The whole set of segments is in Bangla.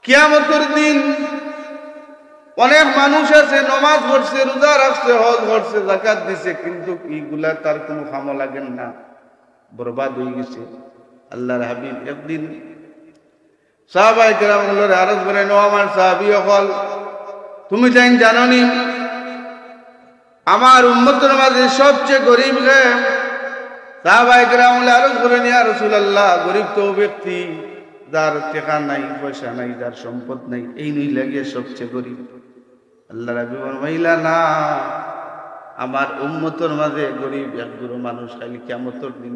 কিয়ামতের দিন অনেক মানুষ আছে নামাজ পড়ছে, রোজা রাখছে, হজ করছে, যাকাত দিছে, কিন্তু এইগুলা তার কোনো কামে লাগেন না, বরবাদ হয়ে গেছে। আল্লাহর হাবিব একদিন সাহাবায়ে কেরামগুলোরে আরজ করেন, ও আমার সাহাবী হল, তুমি জানো নি আমার উম্মতের মাঝে সবচেয়ে গরিব কে? সাহাবায়ে কেরামগুলো আরজ করেন, ইয়া রাসূলুল্লাহ, গরিব তো ব্যক্তি যার টাকা নাই, পয়সা নাই, যার সম্পদ নাই, এই নই লাগে সবচেয়ে গরিব। আল্লাহ রাব্বি ফরমাইলা, না, আমার উম্মতের মাঝে গরিব একগুলো মানুষ খালি কিয়ামতের দিন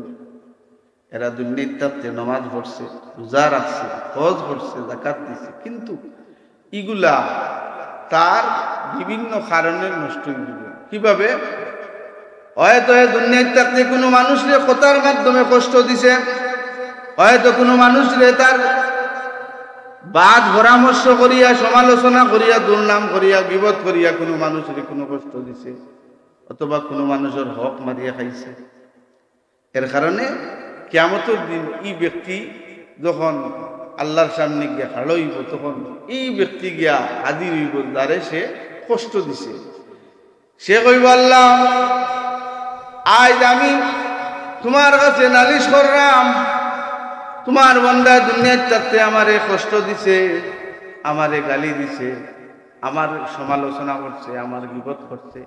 এরা দুনিয়াতে নামাজ পড়ছে, রোজা রাখছে, হজ করছে, যাকাত দিছে, কিন্তু এগুলা তার বিভিন্ন কারণে নষ্ট হয়ে যাবে। কিভাবে? হয়তো দুনিয়াতে কোনো মানুষরে কথার মাধ্যমে কষ্ট দিছে, হয়তো কোনো মানুষরে তার বাদ পরামর্শ করিয়া, সমালোচনা করিয়া, দুর্নাম করিয়া, গীবত করিয়া কোনো মানুষরে কোনো কষ্ট দিছে, অথবা কোনো মানুষের হক মারিয়া খাইছে। এর কারণে কিয়ামতের দিন এই ব্যক্তি যখন আল্লাহর সামনে গিয়া হাড় হইব, তখন এই ব্যক্তি গিয়া হাজির হইব যারে সে কষ্ট দিছে। সে কইব, আল্লাহ, আজ আমি তোমার কাছে নালিশ করলাম, তোমার বান্দা দুনিয়ার চাইতে আমারে কষ্ট দিছে, আমারে গালি দিছে, আমার সমালোচনা করছে, আমার গীবত করছে,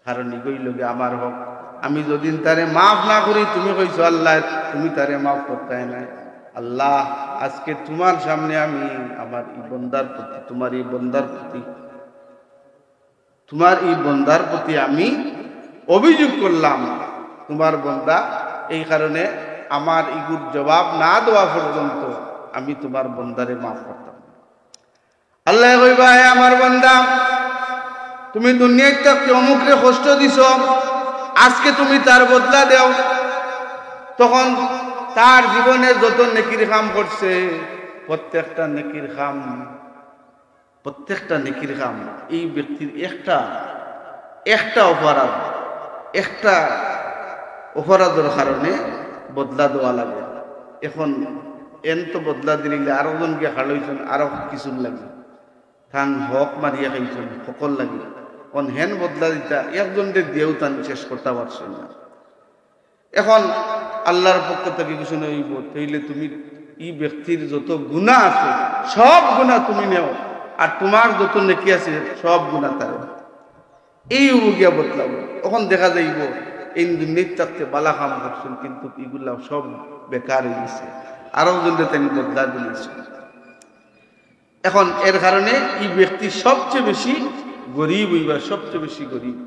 কারণ এগুই লগে আমার হক। আমি যদি তারে মাফ না করি, তুমি কইছো আল্লাহ তুমি তারে মাফ করতে নাই। আল্লাহ, আজকে তোমার সামনে আমি আমার এই বন্দার প্রতি, তোমার এই বন্দার প্রতি আমি অভিযোগ করলাম। তোমার বন্দা এই কারণে আমার ইগুর জবাব না দেওয়া পর্যন্ত আমি তোমার বন্দারে মাফ করতাম। আল্লাহ কইবা, হে আমার বন্দা, তুমি দুনিয়াতে অমুকরে কষ্ট দিছ, আজকে তুমি তার বদলা দেও। তখন তার জীবনে যত নেকির কাম করছে, প্রত্যেকটা নেকির কাম এই ব্যক্তির একটা অপরাধের কারণে বদলা দেওয়া লাগে। এখন তো বদলা দিলে আরো জনকে হাড়ইছেন, আরো কিছু লাগে, থান হক মারিয়া খাইছেন, সকল লাগে। হেন বদলা দিতা একজনকে দিয়েও তান শেষ করতে পারছেন না। এখন আল্লাহর পক্ষ থেকে কিছু নইব, তাইলে তুমি এই ব্যক্তির যত গুনাহ আছে সব গুনাহ তুমি নেও, আর তোমার যত নেকি আছে সব গুনাহ তার, এই গিয়া বদলাবো। তখন দেখা যাইব এই দুনিয়াতে বালা কাম করছেন, কিন্তু এগুলা সব বেকার হয়ে গেছে, আরো জনকে তিনি বদলা দিয়েছে। এখন এর কারণে এই ব্যক্তি সবচেয়ে বেশি গরিব হইবা, সবচেয়ে বেশি গরিব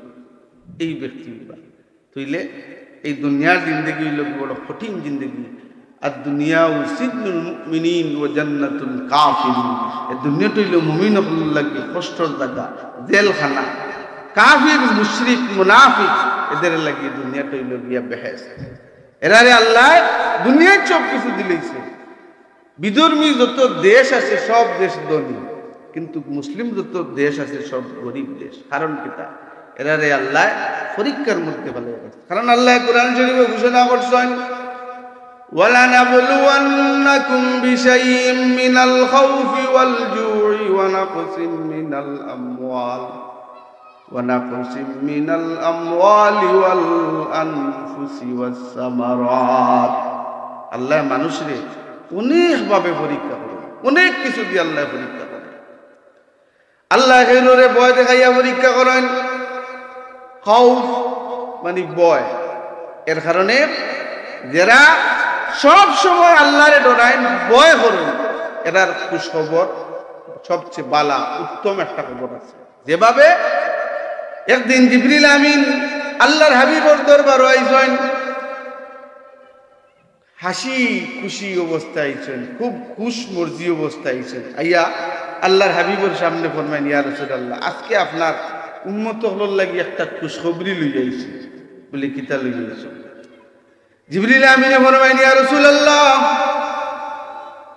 এই ব্যক্তি হইবা। তইলে এই দুনিয়ার জিন্দগি হইল বড় কঠিন জিন্দগি। আর দুনিয়া সিজনুল মুমিনিন ওয়া জান্নাতুল কাফিরিন, এই দুনিয়াটা হইল মুমিন হল লাগে কষ্টর জায়গা, জেলখানা। কাফির, মুশরিক, মুনাফিক এদের লাগে দুনিয়াটা হইল গিয়া বেহেশত। এরারে আল্লাহ দুনিয়ার সব কিছু দিলেছে। বিধর্মী যত দেশ আছে সব দেশ ধনী, কিন্তু মুসলিম যত দেশ আছে সব গরিব দেশ। কারণ কিতা? এরারে আল্লাহ পরীক্ষার মধ্যে ভালো রাখছে। কারণ আল্লাহ কোরআন শরীফে ঘোষণা করছেন, ওয়ালানাবলুওয়ান্নাকুম বিশাইইম মিনাল খাউফি ওয়াল জু'i ওয়া নাকসিম মিনাল আমওয়ালি ওয়াল আনফুসি ওয়াস সামারাত। আল্লাহ মানুষরে অনেকভাবে পরীক্ষা করে, অনেক কিছু দিয়ে আল্লাহ পরীক্ষা করে। আল্লাহ হেলোরে ভয় দেখাইয়া পরীক্ষা করেন। খাউফ মানে ভয়। এর কারণে যারা সব সময় আল্লাহরে ডরাইন, ভয় করেন, এটার খবর সবচেয়ে বালা উত্তম একটা খবর আছে। যেভাবে একদিন জিবরিল আমিন আল্লাহর হাবিবর দরবারে আইছেন, হাসি খুশি অবস্থায় আইছেন, খুব খুশ মর্জি অবস্থায় আইছেন। আইয়া আল্লাহর হাবিবর সামনে ফরমাইন, ইয়া রাসূলুল্লাহ, আজকে আপনার উম্মত হলর লাগি একটা খুশখবরি লই আইছি। বলে, কিতা লই আইছো? জিবরিল আমিনে ফরমাইন, ইয়া রাসূলুল্লাহ,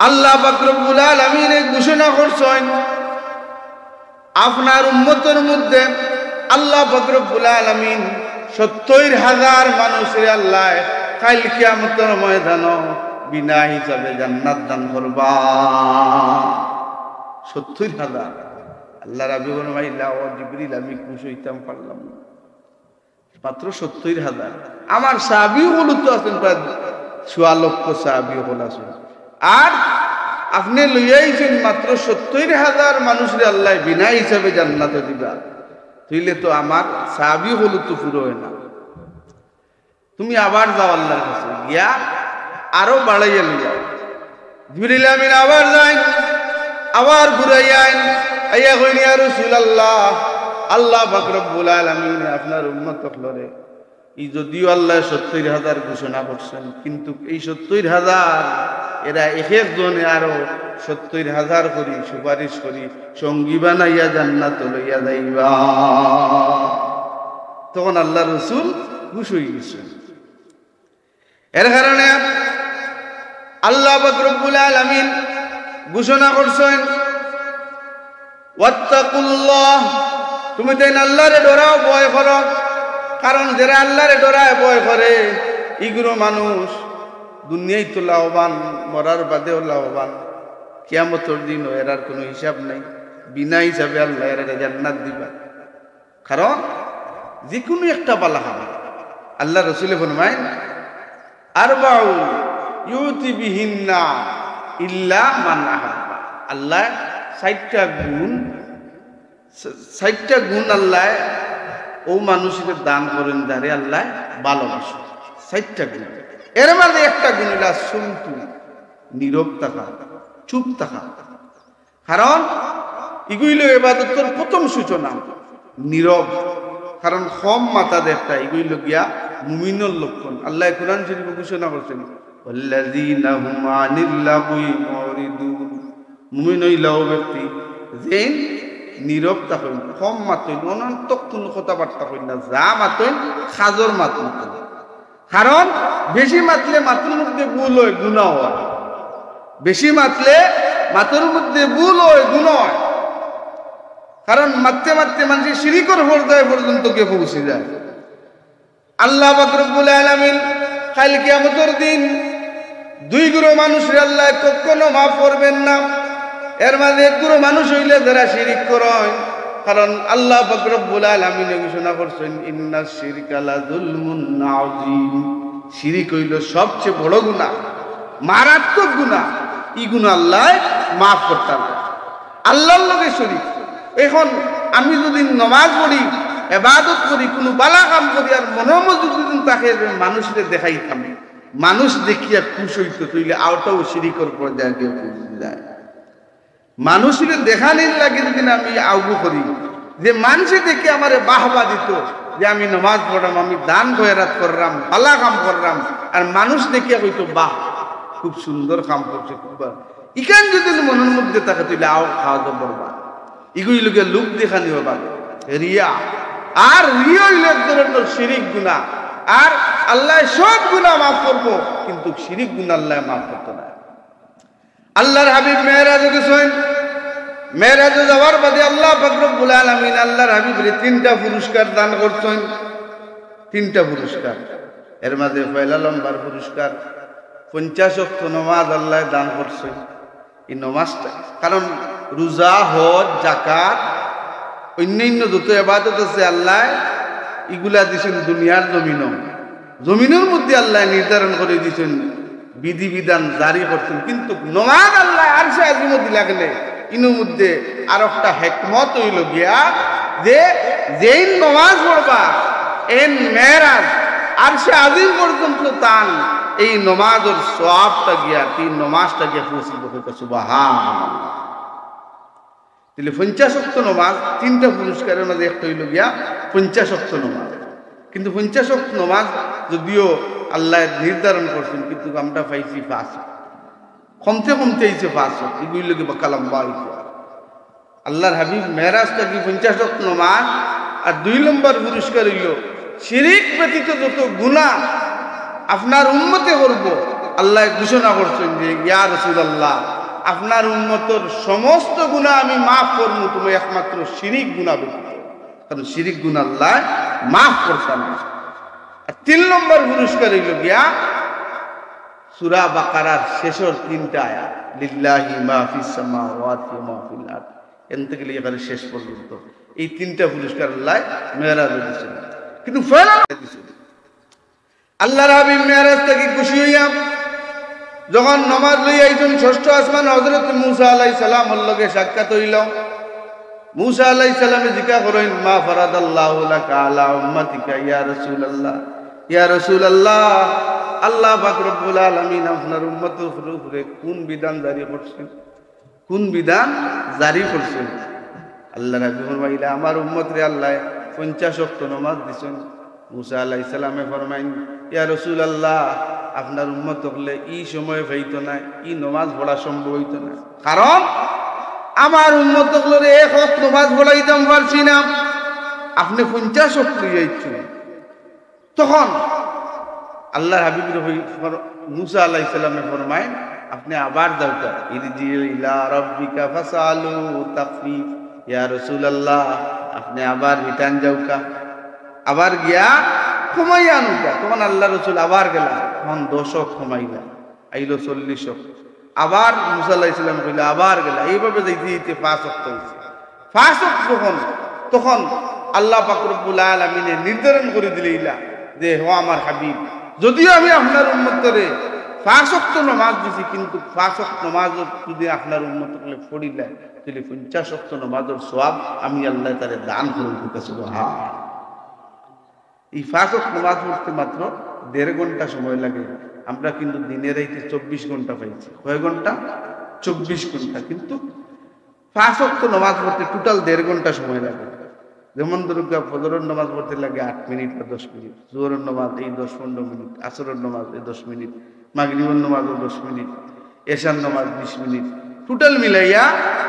আল্লাহ পাক রব্বুল আলামিন ঘোষণা করছেন আপনার উম্মতের মধ্যে আল্লাহ পাক রব্বুল আলামিন ৭০,০০০ মানুষের আল্লাহ কাল কিয়ামতের ময়দানে বিনা হিসাবে জান্নাত দান করবা। 70,000। আল্লাহ রাবি বলমাইলা ও জিবরিল আমি খুশি হইতাম পারলাম না, মাত্র 70,000। আমার সাহাবীও হল তো আছেন প্রায় 6 লক্ষ সাহাবী হল আছেন, আর আপনি লইয়াইছেন মাত্র 70,000 মানুষরে আল্লাহ বিনা হিসাবে জান্নাতে দিবা, তুইলে তো আমার সাহাবী হল তো পুরো হয় না। তুমি আবার যাও আল্লাহর কাছে, গিয়া আরো বাড়াইয়া লইয়া। জিবরিল আমিন আবার যাই, আবার ঘুরাইয়ান, আইয়া কইনি ইয়া রাসূলুল্লাহ, আল্লাহ পাক রব্বুল আলামিন আপনার উম্মত হলরে এই যদিও আল্লাহ 70,000 ঘোষণা করছেন, কিন্তু এই 70,000 এরা এক একজনে আরো 70,000 করি সুপারিশ করি সঙ্গী বানাইয়া জান্নাত লইয়া যাইবা। তখন আল্লাহ রসুল খুশ হয়ে গেছেন। এর কারণে আল্লাহ পাক রব্বুল আলামিন ঘোষণা করছেন ওয়াত্তাকুল্লাহ, তুমি তাই আল্লাহরে ডরাও, ভয় করো। কারণ যারা আল্লাহরে ডরায় ভয় করে এগুলো মানুষ দুনিয়ায় তো লাভবান, মরার বাদেও লাভবান, কিয়ামতের দিনও এরার কোনো হিসাব নাই, বিনা হিসাবে আল্লাহ এরা জান্নাত দিবা। কারণ যে কোনো একটা বালা খাবে আল্লাহ রসুলে ফরমায় আরবাউ ইউতি বিহিন্না ইল্লা মান আহাব্বা, আল্লাহ 60টা গুণ আল্লাহ ও মানুষের দান করেন যারে আল্লাহ ভালোবাসে। 60টা গুণ, এর মধ্যে একটা গুণ হলো সুমতু, নীরব থাকা, চুপ থাকা। কারণ এগুলো ইবাদতের প্রথম সূচনা, নীরব। কারণ কম মাথা দেখা এগুলো গিয়া মুমিনের লক্ষণ। আল্লাহ কোরআন শরীফে ঘোষণা করছেন ওয়াল্লাযীনা হুম আনিল লাগwi মুরিদুন, মুমিন হইলাও ব্যক্তি যে নীরব থাকেন, কম মাতেন, অনন্ত কোনো কথাবার্তা করেন না, যা মাতেন খাজর মাত মাতেন। কারণ বেশি মাতলে মাতুর মধ্যে ভুল হয়, গুনাহ হয়। বেশি মাতলে মাতুর মধ্যে ভুল হয়, গুনাহ হয়। কারণ মারতে মারতে মানুষের শিরিকের পর্যায় পর্যন্ত গিয়ে পৌঁছে যায়। আল্লাহ পাক রব্বুল আলামিন কাল কিয়ামতের দিন 2 গ্রুপ মানুষের আল্লাহ কখনো মাফ করবেন না। এর মাঝে 1 গ্রুপ মানুষ হইলে যারা শিরিক করে, কারণ আল্লাহ পাক রব্বুল আলামিন ঘোষণা করছেন ইন্নাশ শিরকা লাযুলমুন আযীম, শিরিক হইল সবচেয়ে বড় গুনাহ, মারাত্মক গুনাহ। এই গুনাহ আল্লাহ মাফ করতে না, আল্লাহর লগে শরীক। এখন আমি যদি নামাজ পড়ি, ইবাদত করি, কোনো বালা কাম করি, আর মনোমজুদ যদি তাকে মানুষকে দেখাইতাম, মানুষ দেখিয়া খুশ হইত, তইলে আওটাও শিরিকের পর্যায়ে গিয়ে পৌঁছে যায়। মানুষের দেখানির লাগে যদি আমি আউগু করি, যে মানুষে দেখে আমার বাহবা দিত যে আমি নামাজ পড়লাম, আমি দান খয়রাত করলাম, বালা কাম করলাম, আর মানুষ দেখিয়া কইতো বাহ খুব সুন্দর কাম করছে, খুব ইখান যদি মনের মধ্যে থাকে তইলে আও খাওয়া দাওয়া করবা। এগুলি লোকে লোক দেখানি হবা রিয়া, আর রিয়া হইল এক ধরনের শিরিক গুনাহ। আর আল্লাহ সব গুনাহ মাফ করবো, কিন্তু শিরিক গুনাহ আল্লাহ মাফ করতে না। আল্লাহর হাবিব মেরাজে গেছেন, মেরাজে যাওয়ার বাদে আল্লাহ পাক রব্বুল আলামিন আল্লাহর হাবিবরে 3টা পুরস্কার দান করছেন। 3টা পুরস্কার, এর মাঝে পয়লা নম্বর পুরস্কার 50 ওয়াক্ত নামাজ আল্লাহ দান করছেন। এই নামাজটা, কারণ রোজা, হজ, যাকাত, অন্যান্য যত ইবাদত আছে আল্লাহ এগুলা দিয়েছেন দুনিয়ার জমিনের মধ্যে আল্লাহ নির্ধারণ করে দিয়েছেন, বিধিবিধান জারি করছেন। কিন্তু নামাজ আল্লাহ আরশে আজিমে দিলা গেলে ইনোর মধ্যে আর একটা হিকমত হইল গিয়া যে যেই নামাজ পড়বা এন মেরাজ আরশে আজিম পর্যন্ত তান এই নামাজের সওয়াবটা গিয়া, এই নামাজটা গিয়া পৌঁছিব। সুবহানাল্লাহ। তাহলে 50 ওয়াক্ত নামাজ 3টা পুরস্কারের মধ্যে একটা হইল গিয়া 50 ওয়াক্ত নামাজ। কিন্তু 50 ওয়াক্ত নামাজ যদিও আল্লাহ নির্ধারণ করছেন, কিন্তু আমরা পাইছি 5, কমতে কমতে হয়েছে 5। এগুলি লোকে বাকালাম্বা হইছে। আল্লাহর হাবিব মেরাজটা কি 50 ওয়াক্ত নামাজ, আর 2 নম্বর পুরস্কার হইল শিরিক ব্যতীত যত গুনাহ আপনার উম্মতে করব, আল্লাহ ঘোষণা করছেন যে ইয়া রাসূলুল্লাহ আপনার উম্মতের সমস্ত গুনাহ আমি মাফ করব, তুমি একমাত্র শিরিক গুনাহ ব্যতীত। কারণ শিরিক গুনাহ আল্লাহ মাফ করছেন। আর 3 নম্বর পুরস্কার হইল গিয়া সূরা বাকারার শেষের 3টা আয়াত, লিল্লাহি মা ফিস সামাওয়াতি ওয়া মা ফিল আরদ, এন থেকে এখানে শেষ পর্যন্ত এই 3টা পুরস্কার আল্লাহ মেরাজে দিয়েছেন। কিন্তু ফেলা দিয়েছেন আল্লাহর হাবিব মেরাজ থেকে খুশি হইয়া যখন নামাজ লইয়া আইছেন ষষ্ঠ আসমান, হযরত মূসা আলাইহিস সালামের লগে সাক্ষাৎ হইল। মূসা আলাইহিস সালামে জিজ্ঞাসা করেন, মা ফারাদাল্লাহু লাকা আলা উম্মাতিকা ইয়া রাসূলুল্লাহ, ইয়া রাসূলুল্লাহ, আল্লাহ পাক রব্বুল আলামিন আপনার উম্মতের উপরে কোন বিধান জারি করছেন, কোন বিধান জারি করছেন? আল্লাহ রাব্বি ফরমাইলা, আমার উম্মতরে আল্লাহ 50 ওয়াক্ত নামাজ দিছেন। মূসা আলাইহিস সালামে ফরমাইন, ইয়া রাসূলুল্লাহ, আপনার উম্মত হলে এই সময় হইতো না, এই নামাজ পড়া সম্ভব হইতো না, কারণ আমার উম্মত হলে এক ওয়াক্ত নামাজ পড়াইতাম পারছি না, আপনি 50 ওয়াক্ত যাইছেন। তখন আল্লাহর হাবিব মূসা আলাইহিস সালামে ফরমাইন, আপনি আবার যাওকা, ইরজিউ ইলা রাব্বিকা ফাসালু তাখফিফ, ইয়া রাসূলুল্লাহ, আপনি আবার রিটার্ন যাওকা, আবার গিয়া ক্ষমাই আনুকা। তখন আল্লাহ রসুল আবার গেলাম, তখন 10 ক্ষমাইলা, আইলো 40। আবার মূসা আলাইহিস সালাম কইলা, আবার গেলা, এইভাবে যাইতে যাইতে 5 ওয়াক্ত হইছে। 5 ওয়াক্ত তখন আল্লাহ পাক রব্বুল আলামিন নির্ধারণ করে দিলেইলা যে ও আমার হাবিব, যদিও আমি আপনার উম্মতরে 5 ওয়াক্ত নামাজ দিছি, কিন্তু 5 ওয়াক্ত নামাজ যদি আপনার উম্মতকে পড়িলা, তাহলে 50 ওয়াক্ত নামাজের সওয়াব আমি আল্লাহ তারে দান করে দিতে। সুবহানাল্লাহ। এই 5 ওয়াক্ত নামাজ পড়তে মাত্র 1.5 ঘন্টা সময় লাগে। আমরা কিন্তু দিনের রাইতে 24 ঘন্টা পাইছি। কয় ঘন্টা? 24 ঘন্টা। কিন্তু 5 ওয়াক্ত নামাজ পড়তে টোটাল 1.5 ঘন্টা সময় লাগে। যেমন দুর্গা ফজরের নামাজ পড়তে লাগে 8 মিনিট বা 10 মিনিট, জোহরের নামাজ এই 10-15 মিনিট, আসরের নামাজ এই 10 মিনিট, মাগরিবের নামাজও 10 মিনিট, এশার নামাজ 20 মিনিট, টোটাল মিলাইয়া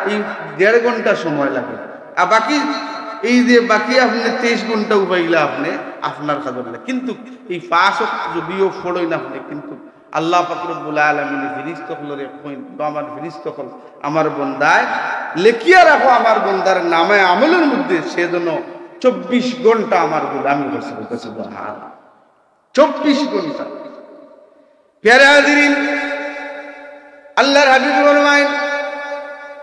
এই 1.5 ঘন্টা সময় লাগে। আর বাকি এই যে বাকি আপনি 23 ঘন্টা উপাইলা আপনি আপনার কাজে। কিন্তু এই 5 ওয়াক্ত যদিও পড়ই না আপনি, কিন্তু আল্লাহ পাক রব্বুল আলামিন ফেরেশতাগুলোরে কইন, আমার ফেরেশতাগণ আমার বান্দায় লেখিয়া রাখো আমার বান্দার নামে আমলের মধ্যে, সেজন্য 24 ঘন্টা আমার গোলামি করছে। সুবহানাল্লাহ, 24 ঘন্টা। প্যারা হাজিরিন, আল্লাহর হাবিব ফরমায়েন,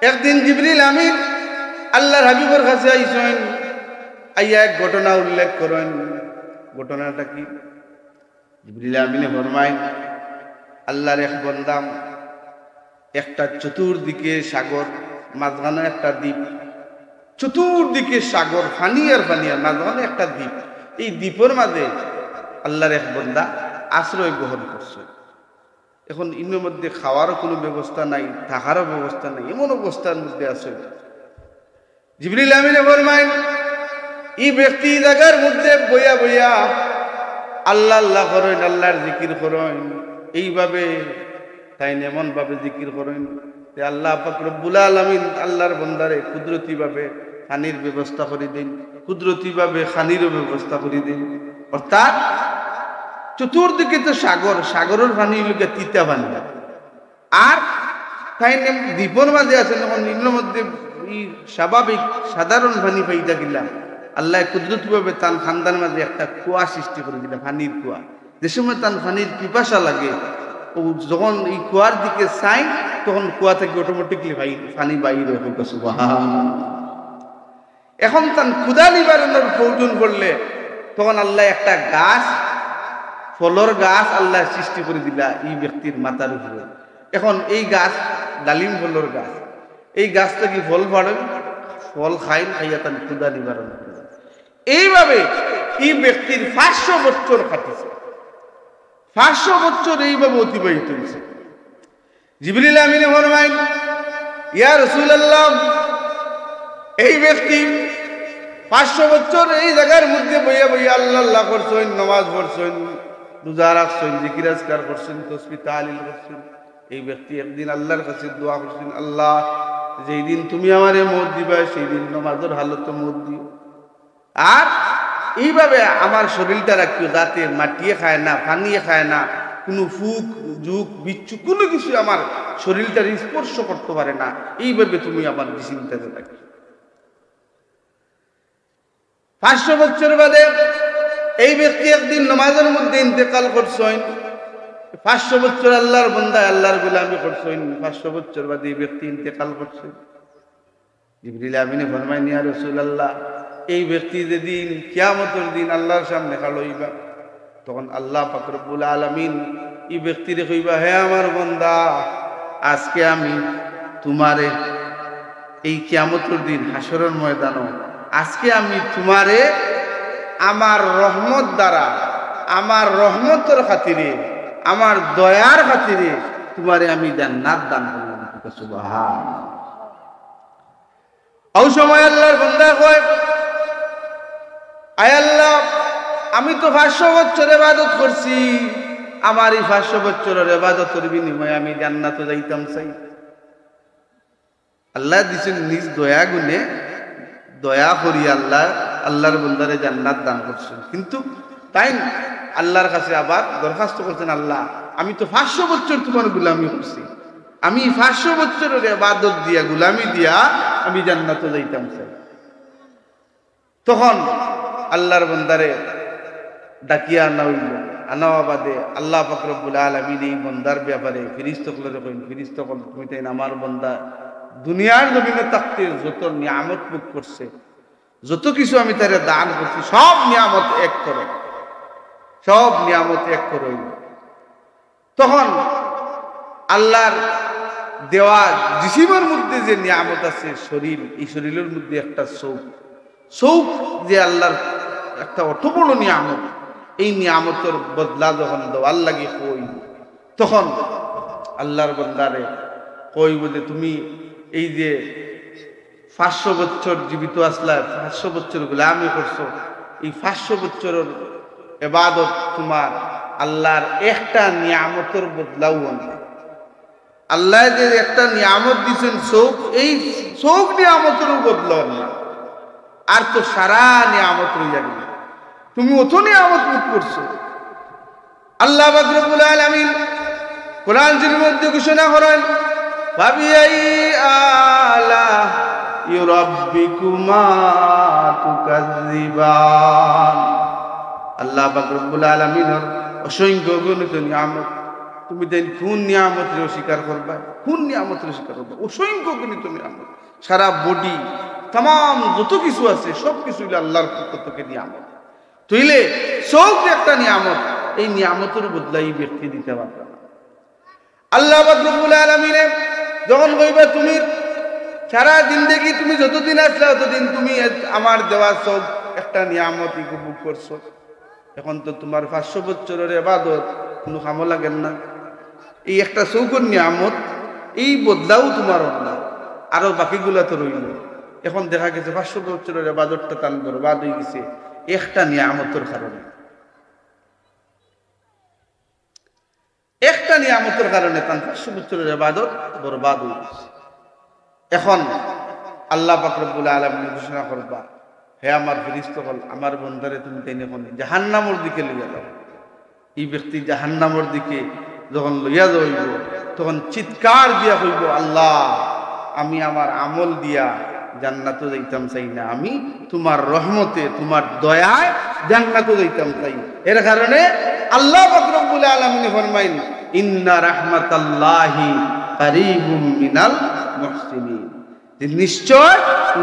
একদিন জিবরিল আমিন আল্লাহর হাবিবের কাছে আইছেন, আইয়া এক ঘটনা উল্লেখ করেন। ঘটনাটা কি? জিবরিল আমিনে ফরমায়েন, আল্লাহর এক বান্দা, একটা চতুর্দিকে সাগর, মাঝখানে একটা দ্বীপ, চতুর্দিকে সাগর, ফানি আর ফানি, আর মাঝখানে একটা দ্বীপ। এই দ্বীপের মাঝে আল্লাহর এক বান্দা আশ্রয় গ্রহণ করছে। এখন ইনের মধ্যে খাওয়ারও কোনো ব্যবস্থা নাই, থাকারও ব্যবস্থা নাই, এমন অবস্থার মধ্যে আছে। জিবরিল আমিনে ফরমায়েন, এই ব্যক্তি জায়গার মধ্যে বইয়া বইয়া আল্লাহ আল্লাহ করেন, আল্লাহর জিকির করেন। এইভাবে তাই এমন ভাবে জিকির করেন যে আল্লাহ পাক রব্বুল আলামিন আল্লাহর বান্দারে কুদরতি ভাবে পানির ব্যবস্থা করে দিন, কুদরতি ভাবে খানিরও ব্যবস্থা করে দিন। অর্থাৎ চতুর্দিকে তো সাগর, সাগরের পানি লোকে তিতা পানি, আর তাই দ্বীপের মাঝে আছে যখন নিম্ন মধ্যে স্বাভাবিক সাধারণ পানি পাইতা গেলাম, আল্লাহ কুদরতি ভাবে তার খানদার মাঝে একটা কুয়া সৃষ্টি করে দিলাম, পানির কুয়া। যে সময় তার পানির পিপাসা লাগে, ও যখন এই কুয়ার দিকে চাই, তখন কুয়া থেকে অটোমেটিকলি পানি বাইরে হয়ে গেছে। এখন তার ক্ষুধা নিবারণের প্রয়োজন পড়লে তখন আল্লাহ একটা গাছ, ফলর গাছ আল্লাহ সৃষ্টি করে দিলা এই ব্যক্তির মাথার উপরে। এখন এই গাছ ডালিম ফলর গাছ, এই গাছ থেকে ফল ফাড়েন, ফল খাইন, খাইয়া তার ক্ষুধা নিবারণ করে। এইভাবে এই ব্যক্তির 500 বছর কাটিছে, 500 বছর এইভাবে অতিবাহিত হয়েছে। জিবরিল আমিনে ফরমায়েন, ইয়া রাসূলুল্লাহ, এই ব্যক্তি 500 বছর এই জায়গার মধ্যে বইয়া বইয়া আল্লাহ আল্লাহ করছেন, নামাজ পড়ছেন, রোজা রাখছেন, জিকির আজকার করছেন, তাসবিহ তাহলিল করছেন। এই ব্যক্তি একদিন আল্লাহর কাছে দোয়া করছেন, আল্লাহ যেই দিন তুমি আমারে মওত দিবা, সেই দিন নামাজের হালতে মওত দিও। আর এইভাবে আমার শরীরটা রাখিও, যাতে মাটিয়ে খায় না, পানিয়ে খায় না, কোনো ফুক ঝুঁক বিচ্ছু কোনো কিছু আমার শরীরটার স্পর্শ করতে পারে না। এইভাবে তুমি আমার চিন্তাতে রাখি। 500 বছর বাদে এই ব্যক্তি একদিন নামাজের মধ্যে ইন্তেকাল করছেন। 500 বছর আল্লাহর বান্দা আল্লাহর গোলামি করছেন, 500 বছর বাদে এই ব্যক্তি ইন্তেকাল করছে। জিবরিল আমিনে ফরমায়, ইয়া রাসূলুল্লাহ, এই ব্যক্তি যেদিন কিয়ামতের দিন আল্লাহর সামনে খাড় হইবা, তখন আল্লাহ পাক রব্বুল আলামিন এই ব্যক্তিরে কইবা, হে আমার বান্দা, আজকে আমি তোমারে এই কিয়ামতের দিন হাসরের ময়দানে আজকে আমি তোমারে আমার রহমত দ্বারা, আমার রহমতের খাতিরে, আমার দয়ার খাতিরে তোমারে আমি জান্নাত দান করলাম। সুবহানাল্লাহ। ওই সময় আল্লাহর বান্দা কয়, আয় আল্লাহ, আমি তো 500 বছর ইবাদত করছি, আমার এই 500 বছরের ইবাদতের বিনিময়ে আমি জান্নাতে যাইতাম চাই। আল্লাহ দিছেন নিজ দয়া গুণে, দয়া করি আল্লাহ আল্লাহর বান্দারে জান্নাত দান করছেন। কিন্তু তাই আল্লাহর কাছে আবার দরখাস্ত করছেন, আল্লাহ, আমি তো 500 বছর তোমার গোলামি করছি, আমি 500 বছরের ইবাদত দিয়া, গোলামি দিয়া আমি জান্নাতে যাইতাম চাই। তখন আল্লাহর বান্দারে ডাকিয়া আনা হইল। আনাওয়া বাদে আল্লাহ পাক রব্বুল আলামিন এই বান্দার ব্যাপারে ফেরেশতাগুলোরে কইন, ফেরেশতাগণ, তুমি তাই আমার বান্দা দুনিয়ার জমিনে থাকতে যত নিয়ামত ভোগ করছে, যত কিছু আমি তারে দান করছি, সব নিয়ামত এক করো, সব নিয়ামত এক করো। তখন আল্লাহর দেওয়া জিসিমের মধ্যে যে নিয়ামত আছে শরীর, এই শরীরের মধ্যে একটা চৌক যে আল্লাহর একটা অত বড় নিয়ামত, এই নিয়ামতের বদলা যখন দেওয়ার লাগে কই, তখন আল্লাহর বান্দারে কই বলে, তুমি এই যে 500 বছর জীবিত আসলা, 500 বছর গোলামি করছো, এই 500 বছরের ইবাদত তোমার আল্লাহর একটা নিয়ামতের বদলাও না। আল্লাহ যে একটা নিয়ামত দিচ্ছেন চৌক, এই চৌক নিয়ামতেরও বদলাও না, আর তো সারা নিয়ামত রয়ে যাবে। তুমি অত নিয়ামত ভোগ করছো। আল্লাহ পাক রব্বুল আলামিন কোরআন শরীফের মধ্যে ঘোষণা করেন, ফাবিআই আলাহি রাব্বিকুমা তুকাজ্জিবান। আল্লাহ পাক রব্বুল আলামিনের অসংখ্য গণিত নিয়ামত, তুমি দেন কোন নিয়ামতের অস্বীকার করবা, কোন নিয়ামতের অস্বীকার করবা? অসংখ্য গণিত নিয়ামত, সারা বডি, তাম যত কিছু আছে সব কিছু আল্লাহর পক্ষ থেকে নিয়ামত। তুইলে চোখ একটা নিয়ামত, এই নিয়ামতের বদলাই ব্যক্তি দিতে পারবে না। আল্লাহ পাক রব্বুল আলামিন যখন কইবা, তুমি সারা জিন্দেগি তুমি যতদিন আসলে ততদিন তুমি আমার দেওয়া চোখ একটা নিয়ামত উপভোগ করছো, এখন তো তোমার 500 বছরের ইবাদত কোনো কামো লাগেন না, এই একটা চৌকর নিয়ামত, এই বদলাও তোমার না, আরো বাকিগুলা তো রইল। এখন দেখা গেছে 500 বছরের ইবাদতটা তান বরবাদ হয়ে গেছে একটা নিয়ামতের কারণে, একটা নিয়ামতের কারণে তান 500 বছরের ইবাদত বরবাদ হয়ে গেছে। এখন আল্লাহ পাক রব্বুল আলামিন ঘোষণা করবা, হে আমার ফেরেশতাগণ, আমার বান্দারে তুমি তাইনে কোন জাহান্নামের দিকে লইয়া যাও। এই ব্যক্তি জাহান্নামের দিকে যখন লইয়া যাইব, তখন চিৎকার দিয়া কইব, আল্লাহ, আমি আমার আমল দিয়া জান্নাতে যাইতাম চাই না, আমি তোমার রহমতে, তোমার দয়ায় জান্নাতে যাইতাম চাই। এর কারণে আল্লাহ পাক রব্বুল আলামিন ফরমাইন, ইন্না রাহমাতাল্লাহি কারীবুম মিনাল মুহসিনিন, নিশ্চয়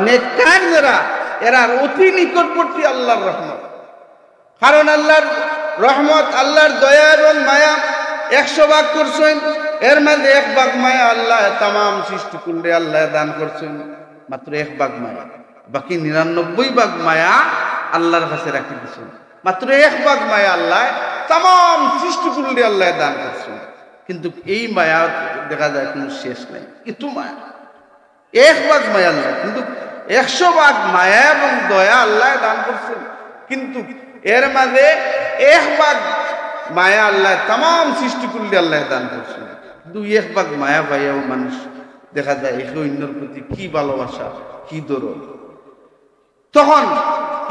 নেককার যারা, এরা অতি নিকটবর্তী আল্লাহর রহমত। কারণ আল্লাহর রহমত, আল্লাহর দয়া এবং মায়া 100 ভাগ করছেন, এর মধ্যে 1 ভাগ মায়া আল্লাহ তাম সৃষ্টি কুণ্ডে আল্লাহ দান করছেন, মাত্র 1 ভাগ মায়া, বাকি 99 ভাগ মায়া আল্লাহর কাছে রাখি দিচ্ছেন। মাত্র 1 ভাগ মায়া আল্লাহ তাম সৃষ্টি কুণ্ডে আল্লাহ দান করছেন। কিন্তু এই মায়া দেখা যায় কোনো শেষ নাই, এত মায়া, 1 ভাগ মায়া আল্লাহ, কিন্তু 100 ভাগ মায়া এবং দয়া আল্লাহ দান করছেন। কিন্তু এর মাঝে 1 ভাগ মায়া আল্লাহ তাম সৃষ্টি করলে আল্লাহ দান করছেন। কিন্তু 1 ভাগ মায়া পাইয়াও মানুষ দেখা যায় একে অন্যের প্রতি কি ভালোবাসা, কি দরদ। তখন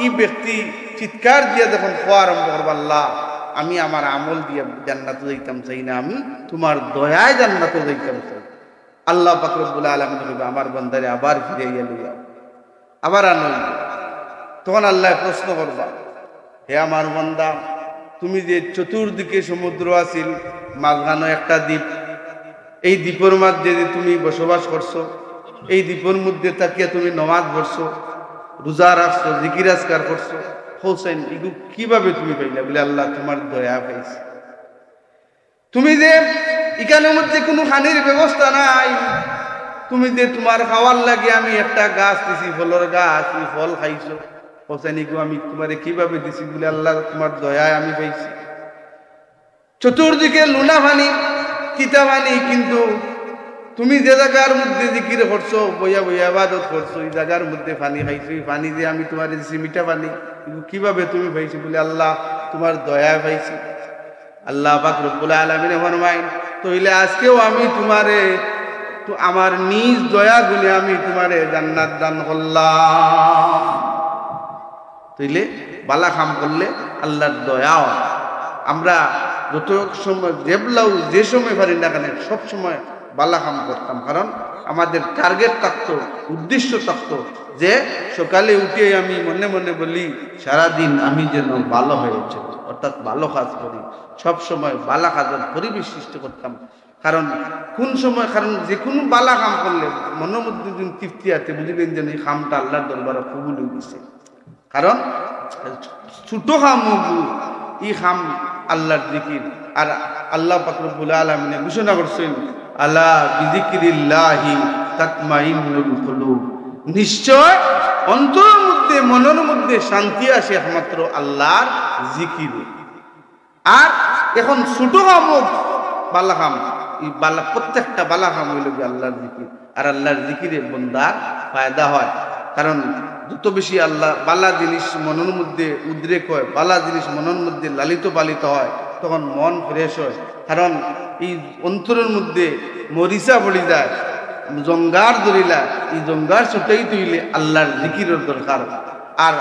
এই ব্যক্তি চিৎকার দিয়ে যখন খোয়া আরম্ভ করবো, আল্লাহ, আমি আমার আমল দিয়ে জান্নাতে যাইতাম চাই না, আমি তোমার দয়ায় জান্নাতে যাইতাম চাই। আল্লাহ পাক রব্বুল আলামিন কইবে, আমার বান্দারে আবার ফিরাইয়া লইয়া, আবার আনন্দ। তখন আল্লাহ প্রশ্ন করবা, হে আমার বান্দা, তুমি যে চতুর্দিকে সমুদ্র আছিল, মাঝখানে একটা দ্বীপ, এই দ্বীপের মধ্যে যে তুমি বসবাস করছো, এই দ্বীপের মধ্যে তাকিয়া তুমি নমাজ পড়ছো, রোজা রাখছো, জিকির আজকার করছো, হোসেন এগুলো কিভাবে তুমি পাইলা? বলে আল্লাহ তোমার দয়া পাইছে। তুমি যে এখানের মধ্যে কোনো হানির ব্যবস্থা নাই, তুমি যে তোমার খাওয়ার লাগে আমি একটা গাছ দিছি, ফলের গাছ, তুমি ফল খাইছো, হোসেন এগুলো আমি তোমারে কিভাবে দিছি? বলে আল্লাহ তোমার দয়ায় আমি পাইছি। চতুর্দিকে লুনা পানি, তিতা পানি, কিন্তু তুমি যে জায়গার মধ্যে জিকির করছো, বইয়া বইয়া ইবাদত করছো, এই জায়গার মধ্যে পানি খাইছো, এই পানি দিয়ে আমি তোমার দিছি মিঠা পানি, কিভাবে তুমি পাইছো? বলে আল্লাহ তোমার দয়া পাইছি। আল্লাহ পাক রব্বুল আলামিন ফরমায়, তাইলে আজকেও আমি তোমারে আমার নিজ দয়া গুণে আমি তোমারে জান্নাত দান করলাম। তাইলে বালা কাম করলে আল্লাহর দয়াও। আমরা যত সময় যে সময় পারি না কেন সব সময় বালা কাম করতাম, কারণ আমাদের টার্গেট থাকতো, উদ্দেশ্য থাকতো যে সকালে উঠে আমি মনে মনে বলি সারাদিন আমি যেন ভালো হয়েছে, অর্থাৎ ভালো কাজ করি, সব সময় বালা কাজের পরিবেশ সৃষ্টি করতাম। কারণ কোন সময়, কারণ যে কোনো বালা কাম করলে মনের মধ্যে যদি তৃপ্তি আছে, বুঝলেন যে এই কামটা আল্লাহর দরবারে কবুল হয়ে গেছে। কারণ ছোট কাম ই কাম আল্লাহর জিকির। আর আল্লাহ পাক রব্বুল আলামিন ঘোষণা করছেন, আলা বিযিকরিল্লাহি তাতমাইন্নুল কুলুব, নিশ্চয় অন্তরের মধ্যে মনের মধ্যে শান্তি আসে একমাত্র আল্লাহর জিকিরে। আর এখন ছোট কাম হোক বালা কাম, এই বালা প্রত্যেকটা বালা কাম হইল আল্লাহর জিকির। আর আল্লাহর জিকিরে বান্দার ফায়দা হয়, কারণ যত বেশি আল্লাহ বালা জিনিস মনের মধ্যে উদ্রেক হয়, বালা জিনিস মনের মধ্যে লালিত পালিত হয়, তখন মন ফ্রেশ হয়। কারণ এই অন্তরের মধ্যে মরিচা পড়ি যায়, জঙ্গার ধরিলা, এই জঙ্গার ছুটাই তৈলে আল্লাহর জিকিরের দরকার। আর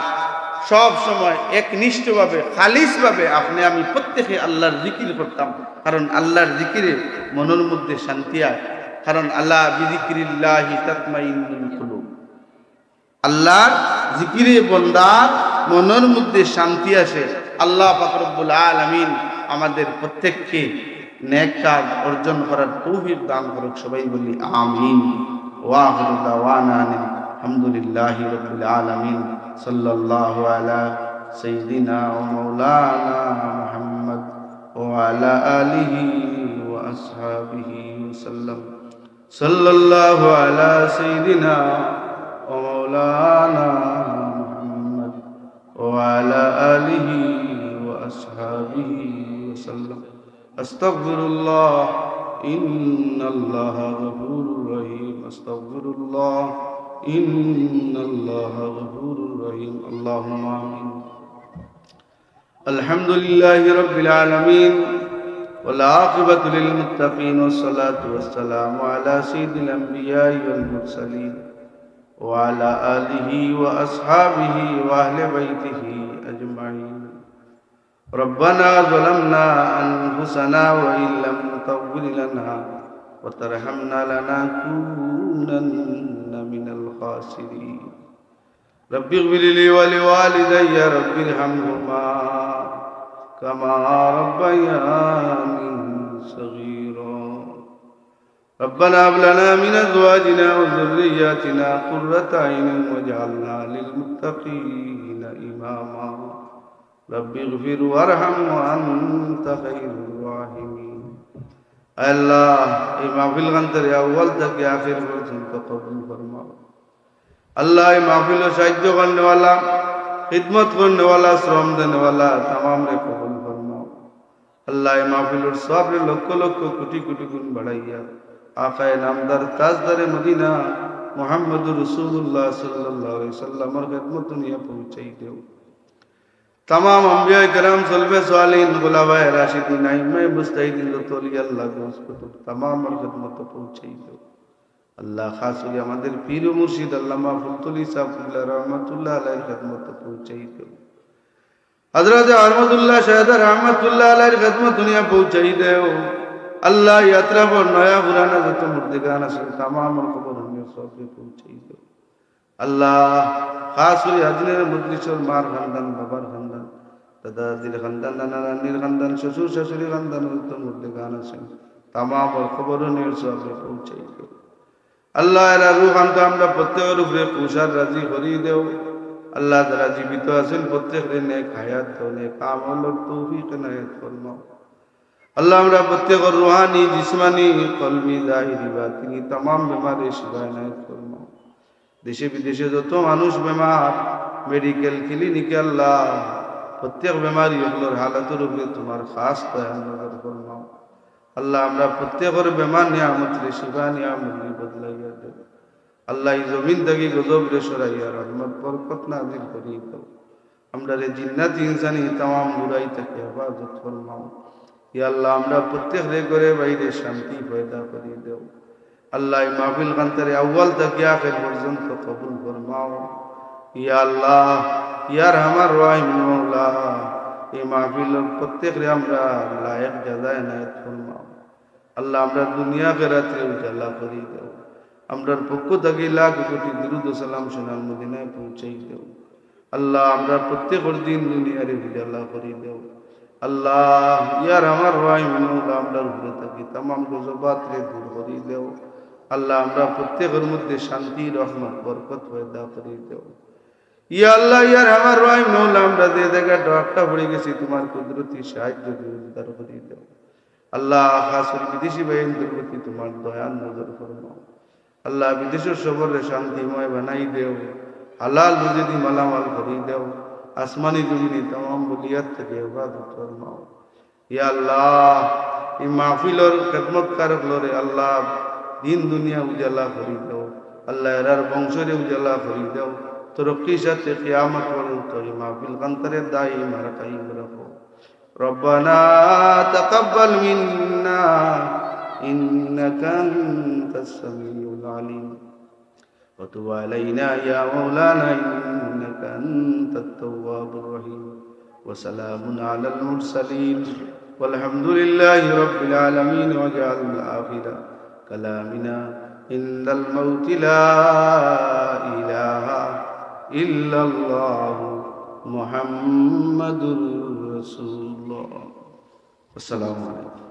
সব সময় একনিষ্ঠভাবে খালিসভাবে আপনি আমি প্রত্যেকে আল্লাহর জিকির করতাম, কারণ আল্লাহর জিকিরে মনের মধ্যে শান্তি হয়। কারণ আল্লাহ বিযিকরিল্লাহি তাতমাইন্নুল কুলুব, আল্লাহর জিকিরে বান্দার মনের মধ্যে শান্তি আসে। আল্লাহ পাক রব্বুল আলামিন আমাদের প্রত্যেককে নেক কাজ অর্জন করার তৌফিক দান করুক। সবাই বলি আমিন। ওয়া আখিরু দাওয়ানা আলহামদুলিল্লাহি রাব্বিল আলামিন। সাল্লাল্লাহু আলা সাইয়্যিদিনা ওয়া মাওলানা মুহাম্মদ ওয়া আলা আলিহি ওয়া আসহাবিহি ওয়াসাল্লাম। সাল্লাল্লাহু আলা সাইয়্যিদিনা ওয়া মাওলানা মুহাম্মদ ওয়া আলা আলিহি ওয়া আসহাবিহি ওয়াসাল্লাম। আস্তাগফিরুল্লাহ ইন্নাল্লাহা গফুরুর রহিম। আস্তাগফিরুল্লাহ ইন্নাল্লাহা গফুরুর রহিম। আল্লাহুম্মা আমিন। আলহামদুলিল্লাহি রাব্বিল আলামিন ওয়াল আকিবাতু লিল মুত্তাকিন ওয়াস সালাতু ওয়াস সালামু আলা সাইয়্যিদিল আমবিয়াই ওয়াল মুরসালিন ওয়া আলা আলিহি ওয়া আসহাবিহি ওয়া আহলি বাইতিহি আজমাইন। ربنا ظلمنا أنفسنا وإن لم تغفر لنا وترحمنا لنكونن من الخاسرين. رب اغفر لي ولوالدي رب ارحمهما كما ربياني صغيرا. ربنا هب لنا من أزواجنا وذرياتنا قرة أعين واجعلنا للمتقين إماما. رب اغفر وارحم وأنت خير الراحمين. আল্লাহ এই মাহফিল খানটার আউয়াল থেকে আখির পর্যন্ত কবুল ফরমাও। আল্লাহ এই মাহফিল সাহায্য করনে वाला, खिदमत करने वाला, श्रम देने वाला तमाम रे कबूल फरमाओ। अल्लाह এই মাহফিলের সব লক্ষ লক্ষ কোটি কোটি গুণ বাড়াইয়া আকায়ে নামদার তাজদারে মদিনা মুহাম্মদুর রাসূলুল্লাহ সাল্লাল্লাহু আলাইহি ওয়াসাল্লামের খিদমত নিয়ে পৌঁছাই দেও। तमाम अंबिया करम सल्फे सालिन खुलाफाए राशिदीन आइम्मे मुस्तहिदीन तौलिया अल्लाह को तमाम खिदमत पहुंचाई दो। अल्लाह खास करके हमारे पीर मुर्शिद अल्लामा फुलतुली साहब रहमतुल्लाह अलैहि खिदमत पहुंचाई दो। हजरत अहमदुल्लाह शहद रहमतुल्लाह अलैहि खिदमत दुनिया पहुंचाई दो। अल्लाह यात्रा पर नया पुराना जो मुर्दिगान से तमाम खबर हमें सब पहुंचाई दो। अल्लाह खास করে হাজনের মজলিসের মার খানদান বাবার খানদান দাদা দাদির খানদান, নানা নানির খানদান, শ্বশুর শাশুড়ি খানদান, মধ্যে গান আছেন তাম খবর নিয়ে সবে পৌঁছাই দেও। আল্লাহ এরা রুহানটা আমরা প্রত্যেকের উপরে কুশার রাজি করিয়ে দেও। আল্লাহ যারা জীবিত আছেন প্রত্যেকের নেক হায়াত দাও, নেক আমলের তৌফিক এনায়েত ফরমাও। আল্লাহ আমরা প্রত্যেকের রুহানি, জিসমানি, কলবি, জাহিরি, বাতিনি तमाम বেমারে শিফা এনায়েত ফরমাও। দেশে বিদেশে যত মানুষ বেমার, মেডিকেল ক্লিনিকে আল্লাহ প্রত্যেক বেমারি ওগুলোর হালাতের উপরে তোমার খাস দয়া নজর ফরমাও। আল্লাহ আমরা প্রত্যেকের বেমার নিয়ামতের শিফা নিয়ামত বদলাইয়া দেব। আল্লাহ এই জমিন থেকে গজব রে সরাইয়া রহমত বরকত নাযিল করিয়ে দাও। আমরা রে জিন্নাত ইনসানি तमाम বুরাই থেকে হেফাজত ফরমাও। ইয়া আল্লাহ আমরা প্রত্যেক রে ঘরে বাইরে শান্তি পয়দা করিয়ে দাও। আল্লাহ এই মাহফিল কান্তারে আউয়াল থেকে আখির পর্যন্ত কবুল ফরমাও। ইয়া আল্লাহ ইয়া রহমান রহিম মওলা, এই মাহফিলের প্রত্যেক রে আমরা লায়েক জাযা এনায়েত ফরমাও। আল্লাহ আমরা দুনিয়া আখিরাতে উজালা করিয়ে দাও। আমরার পক্ষ থেকে লাখ কোটি দুরুদ ও সালাম সোনার মদিনায় পৌঁছাই দেও। আল্লাহ আমরা প্রত্যেকের দিন দুনিয়ারে উজালা করিয়ে দেও। আল্লাহ ইয়া রহমান রহিম মওলা আমরার উপরে থাকি तमाम গজবাত রে দূর করিয়ে দেও। আল্লাহ আমরা প্রত্যেকের মধ্যে শান্তি, রহমত, বরকত পয়দা করিয়ে দেও। ইয়া আল্লাহ ইয়া রহমান রহিম মওলা আমরা যে জায়গায় ডাকটা পড়ে গেছি তোমার কুদরতি সাহায্য উদ্ধার করিয়ে দেও। আল্লাহ খাস করে বিদেশি ভাইদের প্রতি তোমার দয়া নজর ফরমাও। আল্লাহ বিদেশের সবরে শান্তিময় বানাই দেও। হালাল রুজি দি মালামাল করিয়ে দেও। আসমানি জমিনি तमाम বলিয়াত থেকে হেফাজত ফরমাও। ইয়া আল্লাহ এই মাহফিলের খেদমতকার লরে আল্লাহ দিন দুনিয়া উজালা করিয়ে দেও। আল্লাহ এরার বংশরে উজালা করিয়ে দেও। তরক্কির সাথে কিয়ামত পর্যন্ত এই মাহফিল কান্তারে দায়ী মারা কাইম রাখো। রব্বানা তাকাব্বাল মিন্না ইন্নাকা আনতাস সামিউল আলিম ওয়া তুব আলাইনা ইয়া মাওলানা ইন্নাকা আনতাত তাওয়াবুর রহিম ওয়া সালামুন আলাল মুরসালিন ওয়ালহামদুলিল্লাহি রাব্বিল আলামিন ওয়াজআল আখিরা কালামিনা ইন্দাল মাউতি লা ইলাহা ইল্লাল্লাহু মুহাম্মাদুর রাসূলুল্লাহ। আসসালামু আলাইকুম।